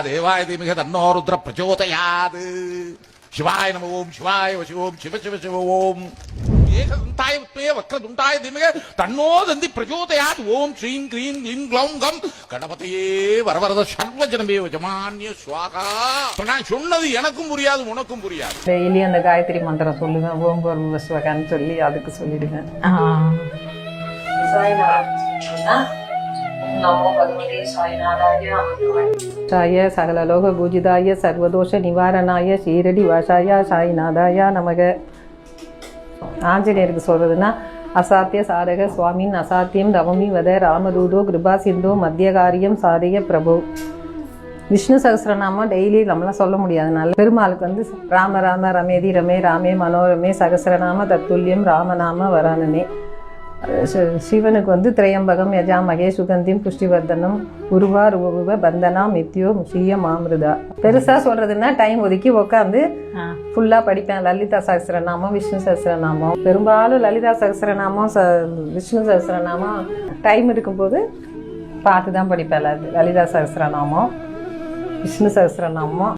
தேவாய தீமக தன்னோ ருத்ர பிரச்சோதயாது. சிவாய நம ஓம், சிவாய வசிவோம், சிவ சிவ சிவ ஓம். ஏகதந்தாய வித்மஹே வக்ரதுண்டாய தீமஹி தன்னோ தந்தி பிரச்சோதயாத். ஓம் ஸ்ரீம் க்ரீம் க்ளீம் க்ளௌம் கம் கணபதியே வரவரத சர்வஜனமே வஜமான்ய ஸ்வாகா. நான் சொன்னது எனக்கும் புரியாது, உனக்கும் புரியாது. டெய்லி அந்த காயத்ரி மந்திரம் சொல்லுவேன். ஓம் பூர்வ ஸ்வகான்னு சொல்லி அதுக்கு சொல்லிடுவேன். சகல லோக பூஜிதாய சர்வதோஷ நிவாரணாய ஷீரடி வாசாய சாய்நாதாய நமக. ஆஞ்சநேயருக்கு சொல்றதுன்னா அசாத்திய சாதக சுவாமின் அசாத்தியம் தவமி வத ராமதூதோ கிருபா சிந்தோ மத்திய காரியம் சாதய பிரபு. விஷ்ணு சகஸ்ரநாமம் டெய்லி நம்மளாம் சொல்ல முடியாதுனால பெருமாளுக்கு வந்து ராம ராம ரமேதி ரமே ராமே மனோரமே சகஸ்ரநாம தத்துல்யம் ராமநாம வரானனே. சிவனுக்கு வந்து திரையம்பகம் யஜாமகே சுகந்திம் புஷ்டிவர்தனம் உருவா ரூப பந்தனா மித்யோ முஷிய மாமிருதா. பெருசா சொல்றதுன்னா டைம் ஒதுக்கி உட்காந்து ஃபுல்லா படிப்பேன். லலிதா சகஸ்ரநாமம், விஷ்ணு சகஸ்ரநாமம். பெரும்பாலும் லலிதா சகஸ்ரநாமம், விஷ்ணு சகஸ்ரநாமம் டைம் இருக்கும்போது பார்த்து தான் படிப்பேன். லலிதா சகஸ்ரநாமம், விஷ்ணு சகஸ்ரநாமம்.